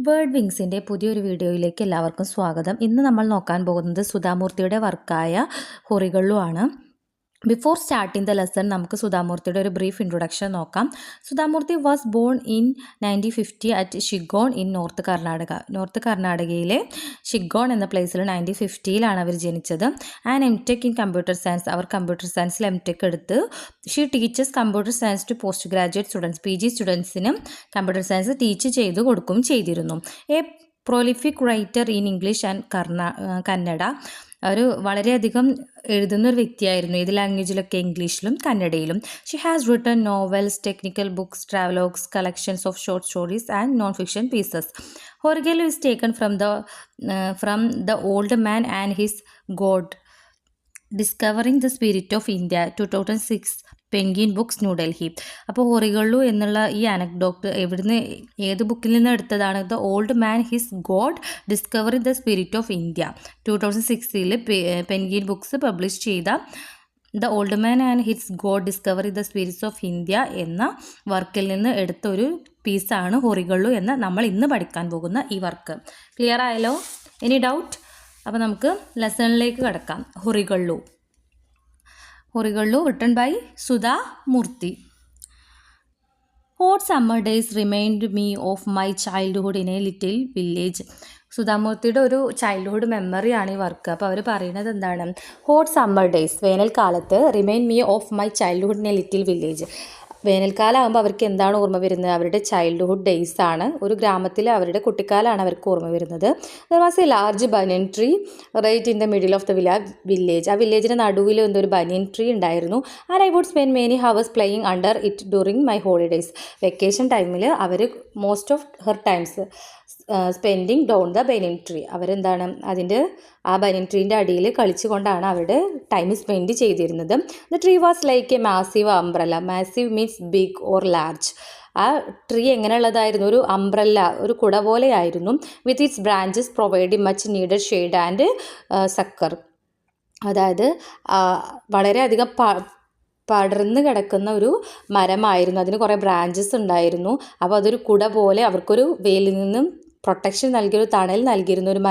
Word വിങ്സിൻ്റെ പുതിയൊരു വീഡിയോയിലേക്ക് എല്ലാവർക്കും സ്വാഗതം. ഇന്ന് നമ്മൾ നോക്കാൻ പോകുന്നത് സുധാമൂർത്തിയുടെ വർക്കായ ഹൊറിഗള്ളു ആണ്. ബിഫോർ സ്റ്റാർട്ടിംഗ് ദ ലെസൺ നമുക്ക് സുധാമൂർത്തിയുടെ ഒരു ബ്രീഫ് ഇൻട്രൊഡക്ഷൻ നോക്കാം. Sudha Murthy was born in 1950 at Shiggaon in north Karnataka. North കർണാടകയിലെ ഷിഗോൺ എന്ന പ്ലേസിൽ 1950 അവർ ജനിച്ചത്. And MTech in computer science. അവർ കമ്പ്യൂട്ടർ സയൻസിൽ എംടെക് എടുത്ത് she teachers computer science to post graduate students. PG സ്റ്റുഡൻസിനും കമ്പ്യൂട്ടർ സയൻസ് ടീച്ച് ചെയ്ത് കൊടുക്കുകയും ചെയ്തിരുന്നു. A prolific writer in English and Kannada. ഒരു വളരെയധികം എഴുതുന്ന ഒരു വ്യക്തിയായിരുന്നു. ഏത് ലാംഗ്വേജിലൊക്കെ? ഇംഗ്ലീഷിലും കന്നഡയിലും. She has written novels, technical books, travelogues, collections of short stories and non fiction pieces. Horigallu is taken from the old man and his god, discovering the spirit of India, 2006, Penguin books, New Delhi. അപ്പോൾ ഹൊറിഗള്ളു എന്നുള്ള ഈ anecdote ഏത് ബുക്കിൽ നിന്ന് എടുത്തതാണ്? The old man his god discovering the spirit of India, 2006 Penguin books publish ചെയ്ത the old man and his god discovery the spirits of India എന്ന വർക്കിൽ നിന്ന് എടുത്ത ഒരു പീസാണ് ഹൊറിഗള്ളു എന്ന നമ്മൾ ഇന്ന് പഠിക്കാൻ പോകുന്ന ഈ വർക്ക്. ക്ലിയർ ആയല്ലോ? Any doubt? അപ്പോൾ നമുക്ക് ലെസണിലേക്ക് കടക്കാം. Horigallu written by Sudha Murthy. Hot summer days remind me of my childhood in a little village. സുധാമൂർത്തിയുടെ ഒരു ചൈൽഡ്ഹുഡ് മെമ്മറിയാണ് ഈ വർക്ക്. അപ്പോൾ അവർ പറയുന്നത് എന്താണ്? ഹോട്ട് സമ്മർ ഡേയ്സ്, വേനൽക്കാലത്ത്, remind me of my childhood in a little village. വേനൽക്കാലമാകുമ്പോൾ അവർക്ക് എന്താണ് ഓർമ്മ വരുന്നത്? അവരുടെ ചൈൽഡ്ഹുഡ് ഡേയ്സ് ആണ്. ഒരു ഗ്രാമത്തിൽ അവരുടെ കുട്ടിക്കാലമാണ് അവർക്ക് ഓർമ്മ വരുന്നത്. There was a large banyan tree right in the middle of the village. ആ വില്ലേജിൻ്റെ നടുവിൽ എന്തൊരു ബനിയൻ ട്രീ ഉണ്ടായിരുന്നു. And I would spend many hours playing under it during my holidays. Vacation ടൈമിൽ അവർ most of her times spending down the banyan tree. അവരെന്താണ് ആ banyan ട്രീൻ്റെ അടിയിൽ കളിച്ചുകൊണ്ടാണ് അവരുടെ ടൈം സ്പെൻഡ് ചെയ്തിരുന്നത്. The tree was like a massive umbrella. Massive means big or large. ആ ട്രീ എങ്ങനെയുള്ളതായിരുന്നു? ഒരു അംബ്രല്ല, ഒരു കുട പോലെയായിരുന്നു. With its branches providing much needed shade and sucker. അതായത് വളരെയധികം പടർന്ന് കിടക്കുന്ന ഒരു മരമായിരുന്നു. അതിന് കുറേ ബ്രാഞ്ചസ് ഉണ്ടായിരുന്നു. അപ്പോൾ അതൊരു കുട പോലെ അവർക്കൊരു വെയിലിൽ നിന്നും പ്രൊട്ടക്ഷൻ നൽകിയൊരു തണൽ നൽകിയിരുന്ന ഒരു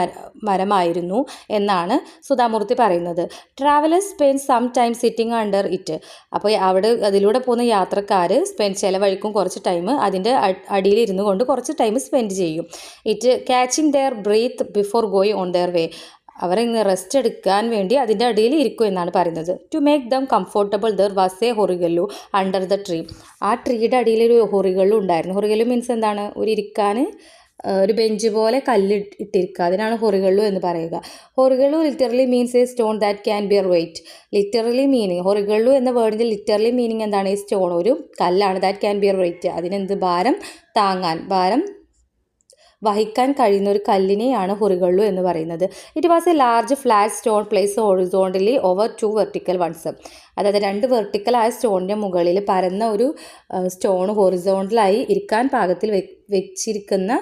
മരമായിരുന്നു എന്നാണ് സുധാമൂർത്തി പറയുന്നത്. Travellers spend some time sitting under it. അപ്പോൾ അതിലൂടെ പോകുന്ന യാത്രക്കാർ ചിലവഴിക്കും കുറച്ച് ടൈം അതിൻ്റെ അടിയിൽ ഇരുന്നു കൊണ്ട് കുറച്ച് ടൈം സ്പെൻഡ് ചെയ്യും. It catching their breath before going on their way. അവരിങ്ങനെ റെസ്റ്റ് എടുക്കാൻ വേണ്ടി അതിൻ്റെ അടിയിൽ ഇരിക്കും എന്നാണ് പറയുന്നത്. To make them comfortable there was a Horigallu under the tree. ആ ട്രീയുടെ അടിയിൽ ഒരു ഹൊറിഗല്ലു ഉണ്ടായിരുന്നു. ഹൊറിഗല്ലു മീൻസ് എന്താണ്? ഇരിക്കാൻ ഒരു ബെഞ്ച് പോലെ കല്ല് ഇട്ടിരിക്കുക. അതിനാണ് ഹൊറിഗള്ളു എന്ന് പറയുക. Horigallu literally means a stone that can bear weight. Literally meaning, Horigallu എന്ന വേർഡിൻ്റെ ലിറ്ററലി മീനിങ് എന്താണ്? ഈ സ്റ്റോൺ ഒരു കല്ലാണ്. That can bear weight. അതിനെന്ത്? ഭാരം വഹിക്കാൻ കഴിയുന്ന ഒരു കല്ലിനെയാണ് ഹൊറിഗള്ളു എന്ന് പറയുന്നത്. It was a large flat stone place horizontally over 2 vertical ones. അതായത് 2 വെർട്ടിക്കലായ സ്റ്റോണിൻ്റെ മുകളിൽ പരന്ന ഒരു സ്റ്റോൺ ഹൊറിസോണ്ടലായി ഇരിക്കാൻ പാകത്തിൽ വെച്ചിരിക്കുന്ന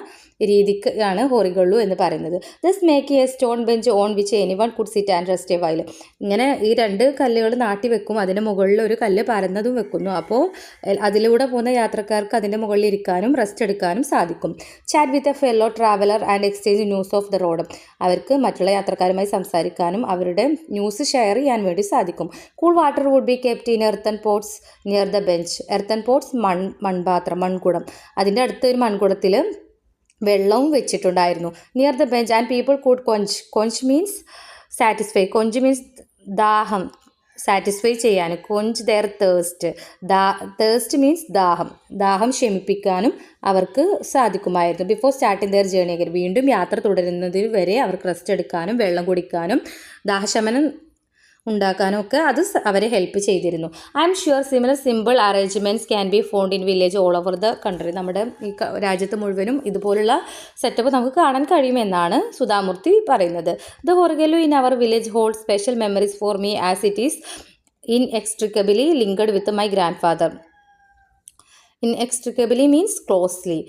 രീതിക്കാണ് ഹൊറിഗള്ളു എന്ന് പറയുന്നത്. Thus make a stone bench on which anyone could sit and rest a while. ഇങ്ങനെ ഈ 2 കല്ലുകൾ നാട്ടി വെക്കും. അതിൻ്റെ മുകളിൽ ഒരു കല്ല് പരന്നതും വെക്കുന്നു. അപ്പോൾ അതിലൂടെ പോകുന്ന യാത്രക്കാർക്ക് അതിൻ്റെ മുകളിൽ ഇരിക്കാനും റെസ്റ്റ് എടുക്കാനും സാധിക്കും. Chat with a fellow traveller and exchange news of the road. അവർക്ക് മറ്റുള്ള യാത്രക്കാരുമായി സംസാരിക്കാനും അവരുടെ ന്യൂസ് ഷെയർ ചെയ്യാൻ വേണ്ടി സാധിക്കും. Cool water would be kept in earthen pots near the bench. Earthen pots മൺപാത്രം, മൺകുടം. അതിൻ്റെ അടുത്ത് ഒരു മൺകുടത്തിൽ വെള്ളവും വെച്ചിട്ടുണ്ടായിരുന്നു. Near the bench and people could quench means satisfy. Quench means ദാഹം, സാറ്റിസ്ഫൈ ചെയ്യാൻ. കൊഞ്ച് ദെയർ തേഴ്സ്റ്റ് മീൻസ് ദാഹം ശമിപ്പിക്കാനും അവർക്ക് സാധിക്കുമായിരുന്നു. Before starting their journey again. വീണ്ടും യാത്ര തുടരുന്നതിന് വരെ അവർക്ക് റെസ്റ്റ് എടുക്കാനും വെള്ളം കുടിക്കാനും ദാഹശമനം ഉണ്ടാക്കാനും ഒക്കെ അത് അവരെ ഹെൽപ്പ് ചെയ്തിരുന്നു. I am sure similar simple arrangements can be found in village all over the country. നമ്മുടെ ഈ രാജ്യത്ത് മുഴുവനും ഇതുപോലുള്ള സെറ്റപ്പ് നമുക്ക് കാണാൻ കഴിയുമെന്നാണ് സുധാമൂർത്തി പറയുന്നത്. The Horigallu in our village hold special memories for me as it is inextricably linked with my grand father. Inextricably means closely.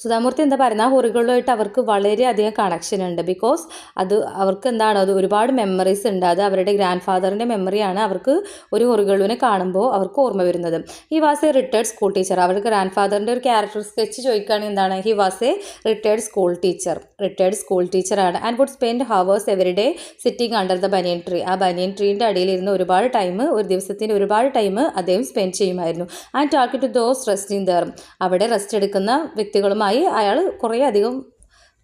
Sudha Murthy എന്താ പറയുന്നത്, ആ ഹൊറികളുമായിട്ട് അവർക്ക് വളരെയധികം കണക്ഷൻ ഉണ്ട്. ബിക്കോസ് അത് അവർക്ക് എന്താണ്, അത് ഒരുപാട് മെമ്മറീസ് ഉണ്ട്. അത് അവരുടെ ഗ്രാൻഡ് ഫാദറിൻ്റെ മെമ്മറിയാണ് അവർക്ക് ഒരു ഹൊറികളുവിനെ കാണുമ്പോൾ അവർക്ക് ഓർമ്മ വരുന്നത്. He was a retired school teacher. അവർക്ക് ഗ്രാൻഡ് ഫാദറിൻ്റെ ഒരു ക്യാരക്ടർ സ്കെച്ച് ചോദിക്കുകയാണെങ്കിൽ എന്താണ്, he was a retired school ടീച്ചറാണ്. And would spend hours every day sitting under the banyan tree. ആ ബനിയൻ ട്രീൻ്റെ അടിയിലിരുന്ന് ഒരുപാട് ടൈം, ഒരു ദിവസത്തിൻ്റെ ഒരുപാട് ടൈം അദ്ദേഹം സ്പെൻഡ് ചെയ്യുമായിരുന്നു. And talking to those resting there. അവിടെ റെസ്റ്റ് എടുക്കുന്ന വ്യക്തികളുമായി അയാൾ കുറേ അധികം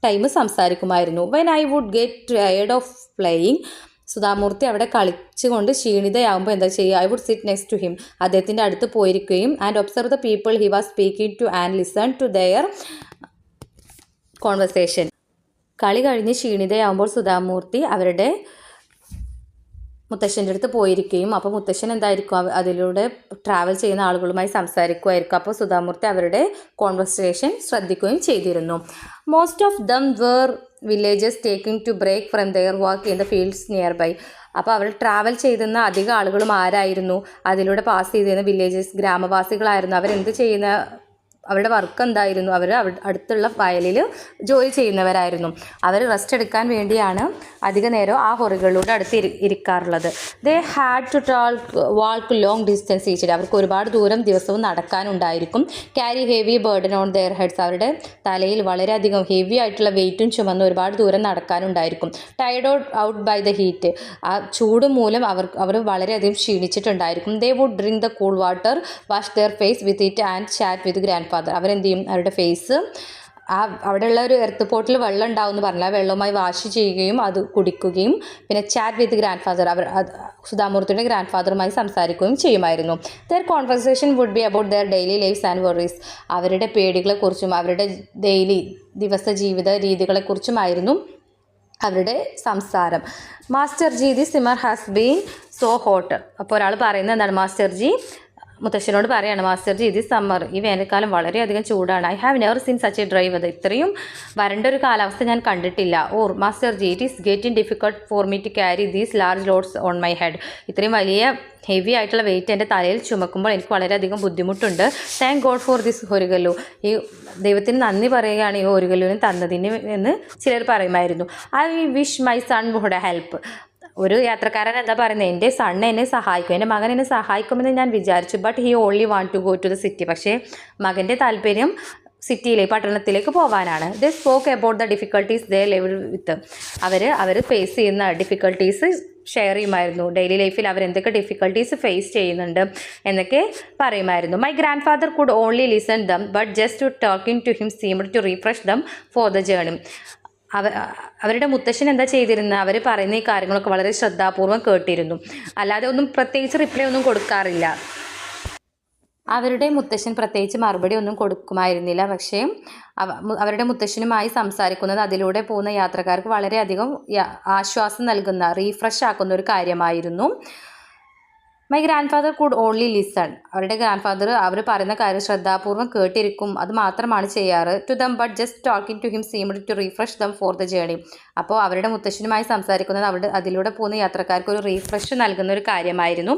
ടൈം സംസാരിക്കുമായിരുന്നു. When I would get tired of playing. Sudha Murthy അവിടെ കളിച്ചുകൊണ്ട് ക്ഷീണിതയാകുമ്പോൾ എന്താ ചെയ്യുക, I would sit next to him. അദ്ദേഹത്തിൻ്റെ അടുത്ത് പോയിരിക്കുകയും and observe the people he was speaking to and listen to their conversation. കളി കഴിഞ്ഞ് ക്ഷീണിതയാകുമ്പോൾ സുധാമൂർത്തി അവരുടെ മുത്തശ്ശൻ്റെ അടുത്ത് പോയിരിക്കുകയും അപ്പോൾ മുത്തശ്ശൻ എന്തായിരിക്കും, അതിലൂടെ ട്രാവൽ ചെയ്യുന്ന ആളുകളുമായി സംസാരിക്കുമായിരിക്കും. അപ്പോൾ സുധാമൂർത്തി അവരുടെ കോൺവെർസേഷൻ ശ്രദ്ധിക്കുകയും ചെയ്തിരുന്നു. Most of them were villages taking to break from their work in the fields near by അവർ ട്രാവൽ ചെയ്തിരുന്ന അധികം ആളുകളും ആരായിരുന്നു, അതിലൂടെ പാസ് ചെയ്തിരുന്ന വില്ലേജസ്, ഗ്രാമവാസികളായിരുന്നു. അവരെന്ത് ചെയ്യുന്ന, അവരുടെ വർക്ക് എന്തായിരുന്നു, അവർ അടുത്തുള്ള വയലിൽ ജോലി ചെയ്യുന്നവരായിരുന്നു. അവർ റെസ്റ്റ് എടുക്കാൻ വേണ്ടിയാണ് അധിക നേരം ആ ഹൊറികളിലൂടെ അടുത്ത് ഇരിക്കാറുള്ളത്. They had to walk long distance each day. അവർക്ക് ഒരുപാട് ദൂരം ദിവസവും നടക്കാനുണ്ടായിരിക്കും. Carry heavy burden on their heads. അവരുടെ തലയിൽ വളരെയധികം ഹെവി ആയിട്ടുള്ള വെയിറ്റും ചുമന്ന് ഒരുപാട് ദൂരം നടക്കാനുണ്ടായിരിക്കും. Tired out by the heat. ആ ചൂട് മൂലം അവർ വളരെയധികം ക്ഷീണിച്ചിട്ടുണ്ടായിരിക്കും. They would drink the cool water, wash their face with it and chat with grandfather. അവരെന്ത് ചെയ്യും, അവരുടെ ഫേസ് അവിടെയുള്ള ഒരു എർത്ത് പോട്ടിൽ വെള്ളം ഉണ്ടാവും എന്ന് പറഞ്ഞാൽ വെള്ളവുമായി വാഷ് ചെയ്യുകയും അത് കുടിക്കുകയും പിന്നെ ചാറ്റ് വിത്ത് ഗ്രാൻഡ് ഫാദർ, സുധാമൂർത്തിയുടെ ഗ്രാൻഡ് ഫാദറുമായി സംസാരിക്കുകയും ചെയ്യുമായിരുന്നു. Their conversation would be about their daily lives and worries. അവരുടെ പേടികളെക്കുറിച്ചും അവരുടെ ദിവസ ജീവിത രീതികളെക്കുറിച്ചുമായിരുന്നു അവരുടെ സംസാരം. Master ji, the summer has been so hot. അപ്പോൾ ഒരാൾ പറയുന്നത് എന്താണ്, മാസ്റ്റർ ജി മുത്തശ്ശനോട് പറയാണ്, മാസ്റ്റർ ജി ഇത് സമ്മർ, ഈ വേനൽക്കാലം വളരെയധികം ചൂടാണ്. I have never seen such a dry weather. ഇത്രയും വരണ്ട ഒരു കാലാവസ്ഥ ഞാൻ കണ്ടിട്ടില്ല. Oh master ji, it is getting difficult for me to carry these large loads on my head. ഇത്രയും വലിയ ഹെവി ആയിട്ടുള്ള വെയിറ്റ് എൻ്റെ തലയിൽ ചുമക്കുമ്പോൾ എനിക്ക് വളരെയധികം ബുദ്ധിമുട്ടുണ്ട്. താങ്ക് ഗോഡ് ഫോർ ദിസ് ഹൊറിഗല്ലു. ഈ ദൈവത്തിന് നന്ദി പറയുകയാണ് ഈ ഹൊറിഗല്ലുവിന് തന്നതിന് എന്ന് ചിലർ പറയുമായിരുന്നു. I wish my son would help. ഒരു യാത്രക്കാരൻ എന്താ പറയുന്നത്, എൻ്റെ സൺ എന്നെ സഹായിക്കും, എൻ്റെ മകൻ എന്നെ സഹായിക്കുമെന്ന് ഞാൻ വിചാരിച്ചു. But he only want to go to the city. പക്ഷേ മകൻ്റെ താല്പര്യം പട്ടണത്തിലേക്ക് പോകാനാണ്. They spoke about the difficulties they live with. അവർ ഫേസ് ചെയ്യുന്ന ഡിഫിക്കൽട്ടീസ് ഷെയർ ചെയ്യുമായിരുന്നു. ഡെയിലി ലൈഫിൽ അവരെന്തൊക്കെ ഡിഫിക്കൽട്ടീസ് ഫേസ് ചെയ്യുന്നുണ്ട് എന്നൊക്കെ പറയുമായിരുന്നു. My grand father could only listen them but just to talking to him seemed to refresh them for the journey. അവരുടെ മുത്തശ്ശൻ എന്താ ചെയ്തിരുന്നത്, അവർ പറയുന്ന ഈ കാര്യങ്ങളൊക്കെ വളരെ ശ്രദ്ധാപൂർവം കേട്ടിരുന്നു. അല്ലാതെ ഒന്നും പ്രത്യേകിച്ച് റിപ്ലൈ ഒന്നും കൊടുക്കാറില്ല. അവരുടെ മുത്തശ്ശൻ പ്രത്യേകിച്ച് മറുപടി ഒന്നും കൊടുക്കുമായിരുന്നില്ല. പക്ഷേ അവരുടെ മുത്തശ്ശനുമായി സംസാരിക്കുന്നത് അതിലൂടെ പോകുന്ന യാത്രക്കാർക്ക് വളരെയധികം ആശ്വാസം നൽകുന്ന, റീഫ്രഷ് ആക്കുന്ന ഒരു കാര്യമായിരുന്നു. My grand father could only listen. അവരുടെ ഗ്രാൻഡ് ഫാദർ അവർ പറയുന്ന കാര്യം ശ്രദ്ധാപൂർവ്വം കേട്ടിരിക്കും, അത് മാത്രമാണ് ചെയ്യാറ്. To them but just talking to him seemed to refresh them for the journey. അപ്പോൾ അവരുടെ മുത്തശ്ശനുമായി സംസാരിക്കുന്നത് അതിലൂടെ പോകുന്ന യാത്രക്കാർക്ക് ഒരു റീഫ്രഷ് നൽകുന്ന ഒരു കാര്യമായിരുന്നു.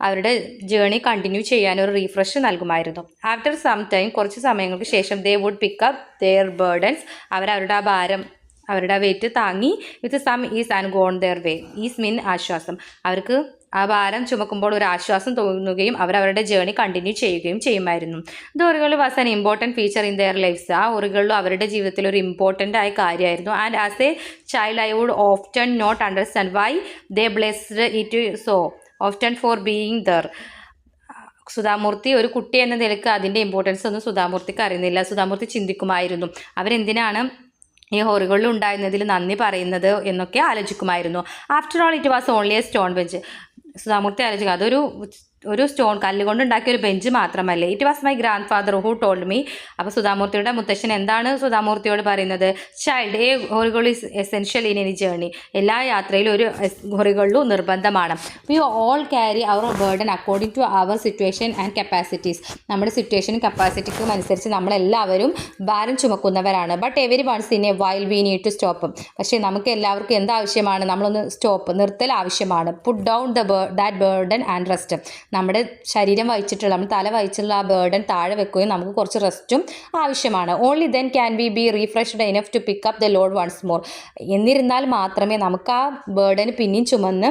അവരുടെ ജേർണി കണ്ടിന്യൂ ചെയ്യാൻ ഒരു റീഫ്രഷ് നൽകുമായിരുന്നു. ആഫ്റ്റർ സം ടൈം, കുറച്ച് സമയങ്ങൾക്ക് ശേഷം, they would pick up their burdens. അവരുടെ ആ ഭാരം, അവരുടെ ആ വെയിറ്റ് താങ്ങി with some ease and gone their way. Ease mean ആശ്വാസം. അവർക്ക് ആ ഭാരം ചുമക്കുമ്പോൾ ഒരു ആശ്വാസം തോന്നുകയും അവരവരുടെ ജേർണി കണ്ടിന്യൂ ചെയ്യുകയും ചെയ്യുമായിരുന്നു. The horigallu was an important feature in their lives. ആ ഹൊറിഗല്ലു അവരുടെ ജീവിതത്തിൽ ഒരു ഇമ്പോർട്ടൻ്റ് ആയ കാര്യമായിരുന്നു. And as a child I would often not understand why they blessed it so often for being there. Sudha Murthy ഒരു കുട്ടി എന്ന നിലയ്ക്ക് അതിൻ്റെ ഇമ്പോർട്ടൻസ് ഒന്നും സുധാമൂർത്തിക്ക് അറിയുന്നില്ല. സുധാമൂർത്തി ചിന്തിക്കുമായിരുന്നു അവരെന്തിനാണ് ഈ ഹൊറിഗല്ലു ഉണ്ടായിരുന്നതിൽ നന്ദി പറയുന്നത് എന്നൊക്കെ ആലോചിക്കുമായിരുന്നു. After all it was only a stone bench. Sudha Murthy ആലോചിക്കുക, അതൊരു സ്റ്റോൺ കല്ല് കൊണ്ടുണ്ടാക്കിയ ഒരു ബെഞ്ച് മാത്രമല്ലേ. It was my grand father who told me. അപ്പോൾ സുധാമൂർത്തിയുടെ മുത്തശ്ശൻ എന്താണ് സുധാമൂർത്തിയോട് പറയുന്നത്, child a horigallu is essential in any journey. എല്ലാ യാത്രയിലും ഒരു ഹൊറിഗല്ലു നിർബന്ധമാണ്. We all carry our burden according to our situation and capacities. നമ്മുടെ സിറ്റുവേഷനും കപ്പാസിറ്റിക്കും അനുസരിച്ച് നമ്മളെല്ലാവരും ഭാരം ചുമക്കുന്നവരാണ്. But every once in a while we need to stop. പക്ഷേ നമുക്ക് എല്ലാവർക്കും എന്താവശ്യമാണ്, നമ്മളൊന്ന് നിർത്തൽ ആവശ്യമാണ്. Put down that burden and rest. നമ്മുടെ ശരീരം വഹിച്ചിട്ടുള്ള നമ്മൾ തല വഹിച്ചുള്ള ആ ബേർഡൻ താഴെ വെക്കുകയും നമുക്ക് കുറച്ച് റെസ്റ്റും ആവശ്യമാണ്. Only then can we be refreshed enough to pick up the load once more. എന്നിരുന്നാൽ മാത്രമേ നമുക്ക് ആ ബേർഡന് പിന്നെയും ചുമന്ന്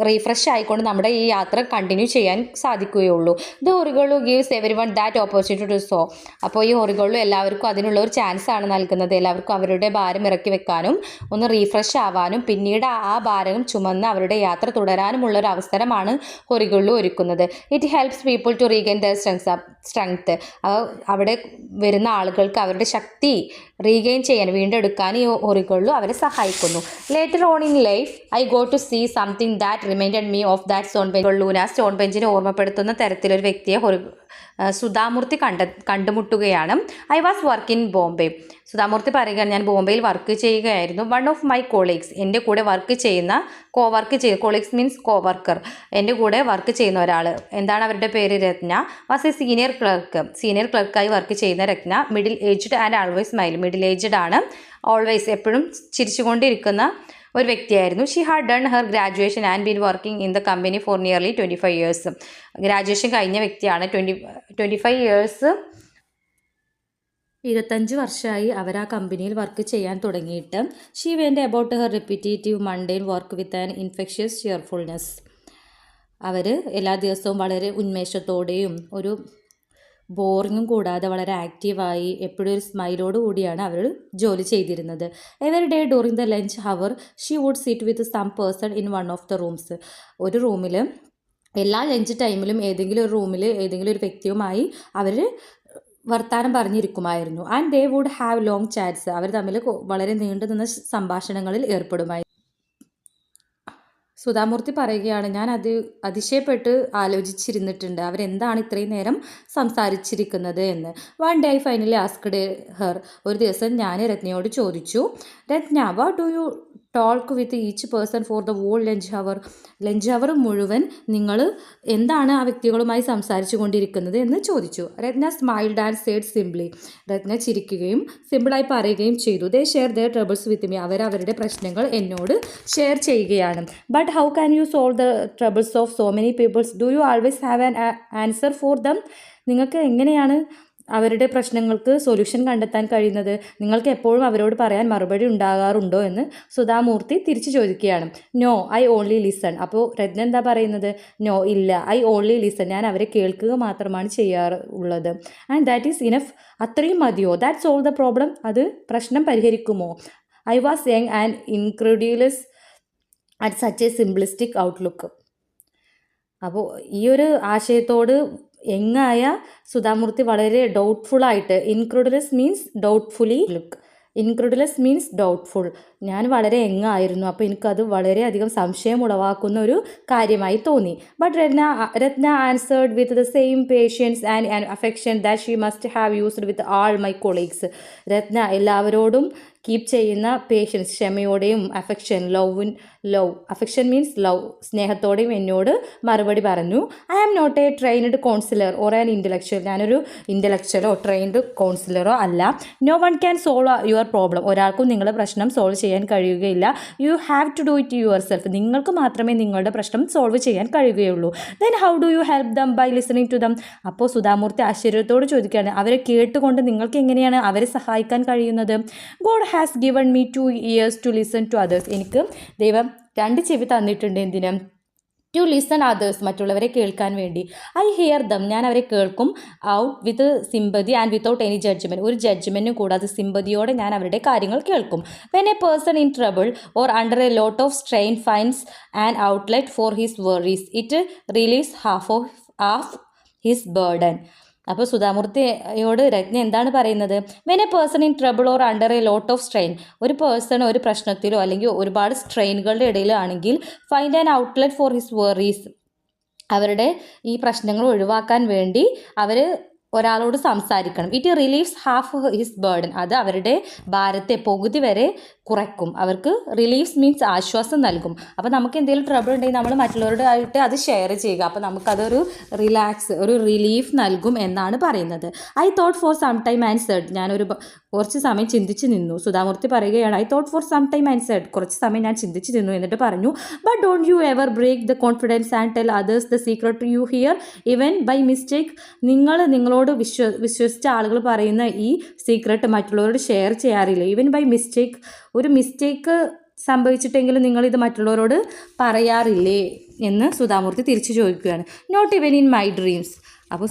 റീഫ്രഷ് ആയിക്കൊണ്ട് നമ്മുടെ ഈ യാത്ര കണ്ടിന്യൂ ചെയ്യാൻ സാധിക്കുകയുള്ളൂ. ദ ഹൊറിഗോളു gives every one that opportunity to so. അപ്പോൾ ഈ ഹൊറിഗോളു എല്ലാവർക്കും അതിനുള്ള ഒരു ചാൻസ് ആണ് നൽകുന്നത്. എല്ലാവർക്കും അവരുടെ ഭാരം ഇറക്കി വെക്കാനും ഒന്ന് റീഫ്രഷ് ആവാനും പിന്നീട് ആ ഭാരം ചുമന്ന് അവരുടെ യാത്ര തുടരാനുമുള്ള ഒരു അവസരമാണ് ഹൊറിഗോളു ഒരുക്കുന്നത്. It helps people to regain their strength. അവിടെ വരുന്ന ആളുകൾക്ക് അവരുടെ ശക്തി റീഗെയിൻ ചെയ്യാൻ വീണ്ടെടുക്കാൻ ഈ ഹൊറിഗോളു അവരെ സഹായിക്കുന്നു. Later on in life I go to see something that reminded me of that stone bench. ഹൊറിഗോളുവിനെ സ്റ്റോൺ ബെഞ്ചിനെ ഓർമ്മപ്പെടുത്തുന്ന തരത്തിലൊരു വ്യക്തിയെ സുധാമൂർത്തി കണ്ടുമുട്ടുകയാണ്. I was work in Bombay. Sudha Murthy പറയുകയാണ്, ഞാൻ ബോംബെയിൽ വർക്ക് ചെയ്യുകയായിരുന്നു. വൺ ഓഫ് മൈ കോളീഗ്സ്, എൻ്റെ കൂടെ വർക്ക് ചെയ്യുന്ന കോളീഗ്സ് മീൻസ് കോവർക്കർ, എൻ്റെ കൂടെ വർക്ക് ചെയ്യുന്ന ഒരാൾ, എന്താണ് അവരുടെ പേര്, രത്ന, വാസ് എ സീനിയർ ക്ലർക്കായി വർക്ക് ചെയ്യുന്ന Ratna, middle aged and always smile. Middle aged ആണ്, ഓൾവേസ് എപ്പോഴും ചിരിച്ചുകൊണ്ടിരിക്കുന്ന ഒരു വ്യക്തിയായിരുന്നു. She had done her graduation and been working in the company for nearly 25 years. Graduation കഴിഞ്ഞ വ്യക്തിയാണ്. 25 ഇയേഴ്സ്, 25 വർഷമായി അവർ ആ കമ്പനിയിൽ വർക്ക് ചെയ്യാൻ തുടങ്ങിയിട്ട്. She went about her repetitive mundane work with an infectious cheerfulness. അവർ എല്ലാ ദിവസവും വളരെ ഉന്മേഷത്തോടെയും ഒരു ബോറിങ്ങും കൂടാതെ വളരെ ആക്റ്റീവായി എപ്പോഴും ഒരു സ്മൈലോട് കൂടിയാണ് അവർ ജോലി ചെയ്തിരുന്നത്. Every day during the lunch hour she would sit with some person in one of the rooms. ഒരു റൂമിൽ എല്ലാ ലഞ്ച് ടൈമിലും ഏതെങ്കിലും ഒരു റൂമിൽ ഏതെങ്കിലും ഒരു വ്യക്തിയുമായി അവർ വർത്താനം പറഞ്ഞിരിക്കുമായിരുന്നു. And they would have long chats. അവർ തമ്മിൽ വളരെ നീണ്ടു നിന്ന സംഭാഷണങ്ങളിൽ ഏർപ്പെടുമായിരുന്നു. സുധാമൂർത്തി പറയുകയാണ്, ഞാൻ അതിശയപ്പെട്ട് ആലോചിച്ചിരുന്നിട്ടുണ്ട് അവരെന്താണ് ഇത്രയും നേരം സംസാരിച്ചിരിക്കുന്നത് എന്ന്. One day I finally asked her. ഒരു ദിവസം ഞാൻ രത്നയോട് ചോദിച്ചു, Ratna, what do you talk with each person for the whole lunch hour മുഴുവൻ നിങ്ങൾ എന്താണ് ആ വ്യക്തികളുമായി സംസാരിച്ചു കൊണ്ടിരിക്കുന്നത് എന്ന് ചോദിച്ചു. Ratna smiled and said simply. Ratna ചിരിക്കുകയും സിമ്പിളായി പറയുകയും ചെയ്തു, they share their troubles with me. അവരവരുടെ പ്രശ്നങ്ങൾ എന്നോട് ഷെയർ ചെയ്യുകയാണ്. But how can you solve the troubles of so many peoples? Do you always have an answer for them? നിങ്ങൾക്ക് എങ്ങനെയാണ് അവരുടെ പ്രശ്നങ്ങൾക്ക് സൊല്യൂഷൻ കണ്ടെത്താൻ കഴിയുന്നത്? നിങ്ങൾക്ക് എപ്പോഴും അവരോട് പറയാൻ മറുപടി ഉണ്ടാകാറുണ്ടോ എന്ന് സുധാമൂർത്തി തിരിച്ചു ചോദിക്കുകയാണ്. No, I only listen. അപ്പോൾ രത്ന എന്താ പറയുന്നത്? നോ, ഇല്ല, ഐ ഓൺലി ലിസൺ. ഞാൻ അവരെ കേൾക്കുക മാത്രമാണ് ചെയ്യാറുള്ളത്. And that is enough. അത്രയും മതിയോ? That solve the problem. അത് പ്രശ്നം പരിഹരിക്കുമോ? I was young and incredulous at such a simplistic outlook. അപ്പോൾ ഈ ഒരു ആശയത്തോട് യങ്ങായ സുധാമൂർത്തി വളരെ ഡൗട്ട്ഫുള്ളായിട്ട്, incredulous means doubtfully look, incredulous means doubtful. ഞാൻ വളരെ യങ്ങായിരുന്നു, അപ്പോൾ എനിക്കത് വളരെയധികം സംശയം ഉളവാക്കുന്ന ഒരു കാര്യമായി തോന്നി. But Ratna answered with the same patience and affection that she must have used with all my colleagues. Ratna എല്ലാവരോടും കീപ്പ് ചെയ്യുന്ന പേഷ്യൻസ്, ക്ഷമയോടെയും അഫെക്ഷൻ മീൻസ് ലവ്, സ്നേഹത്തോടെയും എന്നോട് മറുപടി പറഞ്ഞു. I am not a trained counsellor or an intellectual. ഞാനൊരു ഇൻ്റലക്ച്വലോ ട്രെയിൻഡ് കൗൺസിലറോ അല്ല. No one can solve your problem. ഒരാൾക്കും നിങ്ങളുടെ പ്രശ്നം സോൾവ് ചെയ്യാൻ കഴിയുകയില്ല. You have to do it yourself. നിങ്ങൾക്ക് മാത്രമേ നിങ്ങളുടെ പ്രശ്നം സോൾവ് ചെയ്യാൻ കഴിയുകയുള്ളൂ. Then how do you help them? By listening to them. അപ്പോൾ സുധാമൂർത്തി ആശ്ചര്യത്തോട് ചോദിക്കുകയാണ്, അവരെ കേട്ടുകൊണ്ട് നിങ്ങൾക്ക് എങ്ങനെയാണ് അവരെ സഹായിക്കാൻ കഴിയുന്നത്? God has given me 2 ears to listen to others. എനിക്ക് ദൈവം 2 ചെവി തന്നിട്ടുണ്ട്. എന്തിന്? ടു ലിസൺ അതേഴ്സ്, മറ്റുള്ളവരെ കേൾക്കാൻ വേണ്ടി. I hear them. ഞാൻ അവരെ കേൾക്കും. Out with sympathy and without any judgement. ഒരു ജഡ്ജ്മെൻറ്റും കൂടാതെ സിമ്പതിയോടെ ഞാൻ അവരുടെ കാര്യങ്ങൾ കേൾക്കും. When a person in trouble or under a lot of strain finds an outlet for his worries, it relieves half his burden. അപ്പോൾ സുധാമൂർത്തിയോട് രത്ന എന്താണ് പറയുന്നത്? When a person in trouble or under a lot of strain, ഒരു person ഒരു പ്രശ്നത്തിലോ അല്ലെങ്കിൽ ഒരുപാട് സ്ട്രെയിനുകളുടെ ഇടയിലോ ആണെങ്കിൽ, find an outlet for his worries, അവരുടെ ഈ പ്രശ്നങ്ങൾ ഒഴിവാക്കാൻ വേണ്ടി അവർ ഒരാളോട് സംസാരിക്കണം. It relieves half his burden. അത് അവരുടെ ഭാരത്തെ പകുതി വരെ കുറയ്ക്കും. അവർക്ക് റിലീവ്സ് മീൻസ് ആശ്വാസം നൽകും. അപ്പോൾ നമുക്ക് എന്തെങ്കിലും ട്രബിൾ ഉണ്ടെങ്കിൽ നമ്മൾ മറ്റുള്ളവരുമായിട്ട് അത് ഷെയർ ചെയ്യുക. അപ്പോൾ നമുക്കതൊരു ഒരു റിലീഫ് നൽകും എന്നാണ് പറയുന്നത്. I thought for some time and said. ഞാനൊരു കുറച്ച് സമയം ചിന്തിച്ച് നിന്നു. സുധാമൂർത്തി പറയുകയാണ്, I thought for some time and said, കുറച്ച് സമയം ഞാൻ ചിന്തിച്ച് നിന്നു എന്നിട്ട് പറഞ്ഞു, but don't you ever break the confidence and tell others the secret you hear even by mistake. നിങ്ങളോട് വിശ്വസിച്ച ആളുകൾ പറയുന്ന ഈ സീക്രട്ട് മറ്റുള്ളവരോട് ഷെയർ ചെയ്യാറില്ല. ഈവൻ ബൈ മിസ്റ്റേക്ക്, ഒരു മിസ്റ്റേക്ക് സംഭവിച്ചിട്ടെങ്കിലും നിങ്ങളിത് മറ്റുള്ളവരോട് പറയാറില്ലേ എന്ന് സുധാമൂർത്തി തിരിച്ചു ചോദിക്കുകയാണ്. Not even in my dreams. അപ്പോൾ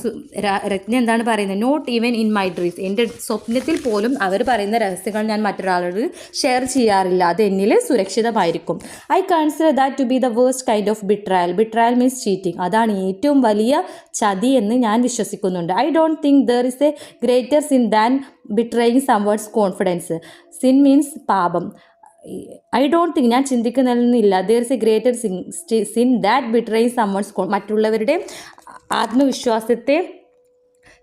രത്ന എന്താണ് പറയുന്നത്? Not even in my dreams, എൻ്റെ സ്വപ്നത്തിൽ പോലും അവർ പറയുന്ന രഹസ്യങ്ങൾ ഞാൻ മറ്റൊരാളോട് ഷെയർ ചെയ്യാറില്ല. അത് എന്നിൽ സുരക്ഷിതമായിരിക്കും. I consider that to be the worst kind of betrayal. Betrayal means cheating. അതാണ് ഏറ്റവും വലിയ ചതി എന്ന് ഞാൻ വിശ്വസിക്കുന്നുണ്ട്. I don't think there is a greater sin than betraying someone's confidence. Sin means പാപം. ഐ ഡോണ്ട് തിങ്ക്, ഞാൻ ചിന്തിക്കുന്നില്ല, there is a greater sin that betraying someone's, മറ്റുള്ളവരുടെ ആത്മവിശ്വാസത്തെ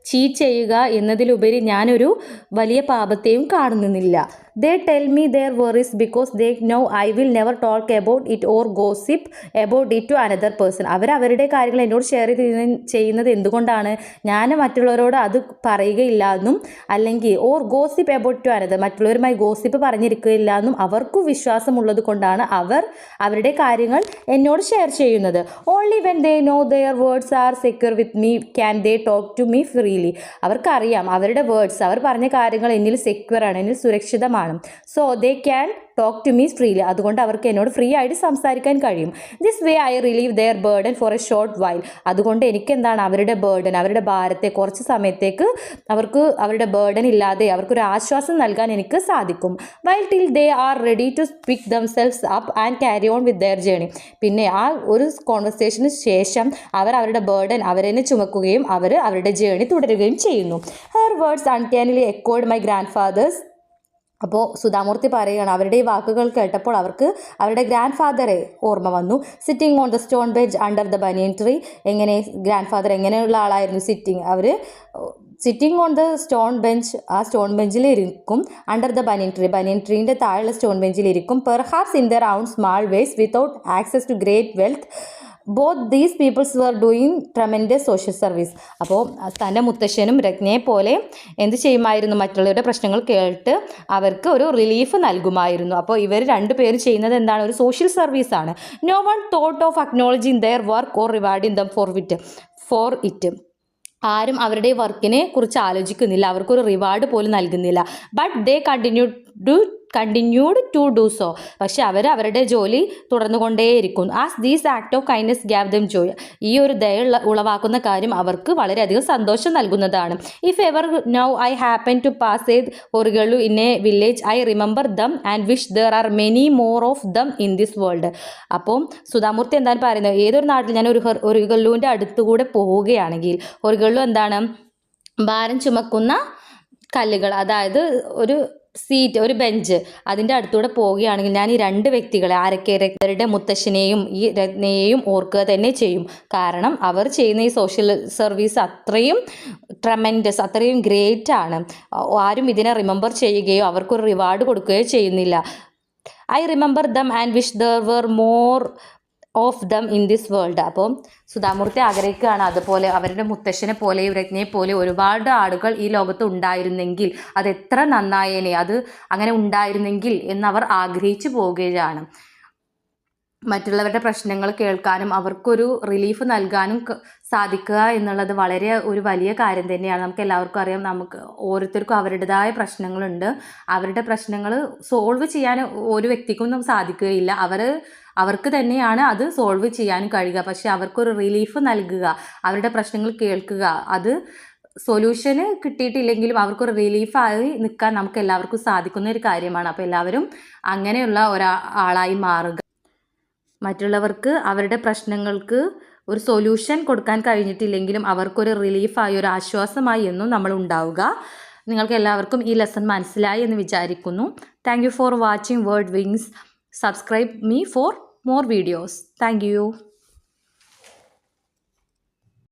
ചീറ്റ് ചെയ്യുക എന്നതിലുപരി ഞാനൊരു വലിയ പാപത്തെയും കാണുന്നില്ല. They tell me their worries because they no I will never talk about it or gossip about it to another person. അവരവരുടെ കാര്യങ്ങൾ എന്നോട് ഷെയർ ചെയ്യുന്നത് എന്തുകൊണ്ടാണ്? ഞാൻ മറ്റുള്ളവരോട് അത് പറയുകയില്ല എന്നും, അല്ലെങ്കിൽ or gossip about to another, മറ്റുള്ളവരുമായി ഗോസിപ്പ് പറഞ്ഞിരിക്കുകയില്ല എന്നും അവർക്ക് വിശ്വാസമുള്ളത് കൊണ്ടാണ് അവർ അവരുടെ കാര്യങ്ങൾ എന്നോട് ഷെയർ ചെയ്യുന്നത്. Only when they know their words are secure with me can they talk to me freely. അവർക്കറിയാം അവരുടെ വേർഡ്സ്, അവർ പറഞ്ഞ കാര്യങ്ങൾ എന്നിൽ സെക്യൂർ ആണ്, എന്നിൽ സുരക്ഷിതമാണ്. So they can talk to me freely. അതുകൊണ്ട് അവർക്ക് എന്നോട് ഫ്രീ ആയിട്ട് സംസാരിക്കാൻ കഴിയും. This way I relieve their burden for a short while. അതുകൊണ്ട് എനിക്കെന്താണ് അവരുടെ ബേർഡൻ, അവരുടെ ഭാരത്തെ കുറച്ച് സമയത്തേക്ക് അവർക്ക് അവരുടെ ബേർഡൻ ഇല്ലാതെ അവർക്കൊരു ആശ്വാസം നൽകാൻ എനിക്ക് സാധിക്കും. While till they are ready to pick themselves up and carry on with their journey. പിന്നെ ആ ഒരു കോൺവെർസേഷന് ശേഷം അവർ അവരുടെ ബേർഡൻ അവരെന്നെ ചുമക്കുകയും അവർ അവരുടെ ജേണി തുടരുകയും ചെയ്യുന്നു. Her words uncannily echoed my grandfather's. അപ്പോൾ സുധാമൂർത്തി പറയുകയാണ്, അവരുടെ ഈ വാക്കുകൾ കേട്ടപ്പോൾ അവർക്ക് അവരുടെ ഗ്രാൻഡ് ഫാദറെ ഓർമ്മ വന്നു. Sitting on the stone bench under the banyan tree. എങ്ങനെ ഗ്രാൻഡ് ഫാദർ എങ്ങനെയുള്ള ആളായിരുന്നു? Sitting on the stone bench, ആ സ്റ്റോൺ ബെഞ്ചിൽ ഇരിക്കും. Under the banyan tree, banyan ട്രീൻ്റെ താഴെയുള്ള സ്റ്റോൺ ബെഞ്ചിൽ ഇരിക്കും. Perhaps in their own small ways without access to great wealth. Both these peoples were doing tremendous social service. അപ്പോൾ തൻ്റെ മുത്തശ്ശനും രത്നയെ പോലെ എന്ത് ചെയ്യുമായിരുന്നു? മറ്റുള്ളവരുടെ പ്രശ്നങ്ങൾ കേട്ട് അവർക്ക് ഒരു റിലീഫ് നൽകുമായിരുന്നു. അപ്പോൾ ഇവർ രണ്ടുപേരും ചെയ്യുന്നത് എന്താണ്? ഒരു സോഷ്യൽ സർവീസാണ്. No one thought of acknowledging their work or rewarding them for it. ആരും അവരുടെ വർക്കിനെ കുറിച്ച് ആലോചിക്കുന്നില്ല, അവർക്കൊരു റിവാർഡ് പോലും നൽകുന്നില്ല. But they continued to do so. പക്ഷെ അവർ അവരുടെ ജോലി തുടർന്നുകൊണ്ടേയിരിക്കും. As these act of kindness gave them joy. ഈ ഒരു ദയ ഉളവാക്കുന്ന കാര്യം അവർക്ക് വളരെയധികം സന്തോഷം നൽകുന്നതാണ്. If ever now I happen to pass a ഒറിഗള്ളു in a village I remember them and wish there are many more of them in this world. അപ്പോൾ സുധാമൂർത്തി എന്താണ് പറയുന്നത്? ഏതൊരു നാട്ടിൽ ഞാൻ ഒറിഗള്ളുവിൻ്റെ അടുത്തുകൂടെ പോവുകയാണെങ്കിൽ, ഒറിഗള്ളു എന്താണ്? ഭാരം ചുമക്കുന്ന കല്ലുകൾ, അതായത് ഒരു സീറ്റ്, ഒരു ബെഞ്ച്, അതിൻ്റെ അടുത്തൂടെ പോവുകയാണെങ്കിൽ ഞാൻ ഈ രണ്ട് വ്യക്തികളെ, ആരൊക്കെ? രത്നയുടെ മുത്തശ്ശനെയും ഈ രത്നയെയും ഓർക്കുക തന്നെ ചെയ്യും. കാരണം അവർ ചെയ്യുന്ന ഈ സോഷ്യൽ സർവീസ് അത്രയും ട്രമെൻഡസ്, അത്രയും ഗ്രേറ്റ് ആണ്. ആരും ഇതിനെ റിമെമ്പർ ചെയ്യുകയോ അവർക്കൊരു റിവാർഡ് കൊടുക്കുകയോ ചെയ്യുന്നില്ല. I remember them and wish there were more of them in this world. അപ്പോൾ സുധാമൂർത്തി ആഗ്രഹിക്കുകയാണ് അതുപോലെ അവരുടെ മുത്തശ്ശനെ പോലെയും രത്നയെ പോലെ ഒരുപാട് ആളുകൾ ഈ ലോകത്ത് ഉണ്ടായിരുന്നെങ്കിൽ അത് എത്ര നന്നായേനെ, അത് അങ്ങനെ ഉണ്ടായിരുന്നെങ്കിൽ എന്നവർ ആഗ്രഹിച്ചു പോവുകയാണ്. മറ്റുള്ളവരുടെ പ്രശ്നങ്ങൾ കേൾക്കാനും അവർക്കൊരു റിലീഫ് നൽകാനും സാധിക്കുക എന്നുള്ളത് വളരെ ഒരു വലിയ കാര്യം തന്നെയാണ്. നമുക്ക് എല്ലാവർക്കും അറിയാം, നമുക്ക് ഓരോരുത്തർക്കും അവരുടേതായ പ്രശ്നങ്ങളുണ്ട്. അവരുടെ പ്രശ്നങ്ങൾ സോൾവ് ചെയ്യാൻ ഒരു വ്യക്തിക്കൊന്നും സാധിക്കുകയില്ല. അവർക്ക് തന്നെയാണ് അത് സോൾവ് ചെയ്യാനും കഴിയുക. പക്ഷെ അവർക്കൊരു റിലീഫ് നൽകുക, അവരുടെ പ്രശ്നങ്ങൾ കേൾക്കുക, അത് സൊല്യൂഷന് കിട്ടിയിട്ടില്ലെങ്കിലും അവർക്കൊരു റിലീഫായി നിൽക്കാൻ നമുക്ക് എല്ലാവർക്കും സാധിക്കുന്ന ഒരു കാര്യമാണ്. അപ്പോൾ എല്ലാവരും അങ്ങനെയുള്ള ഒരാളായി മാറുക. മറ്റുള്ളവർക്ക് അവരുടെ പ്രശ്നങ്ങൾക്ക് ഒരു സൊല്യൂഷൻ കൊടുക്കാൻ കഴിഞ്ഞിട്ടില്ലെങ്കിലും അവർക്കൊരു റിലീഫായി, ഒരു ആശ്വാസമായി എന്നും നമ്മൾ ഉണ്ടാവുക. നിങ്ങൾക്ക് എല്ലാവർക്കും ഈ ലെസൺ മനസ്സിലായി എന്ന് വിചാരിക്കുന്നു. Thank you for watching word wings. Subscribe me for more videos. Thank you.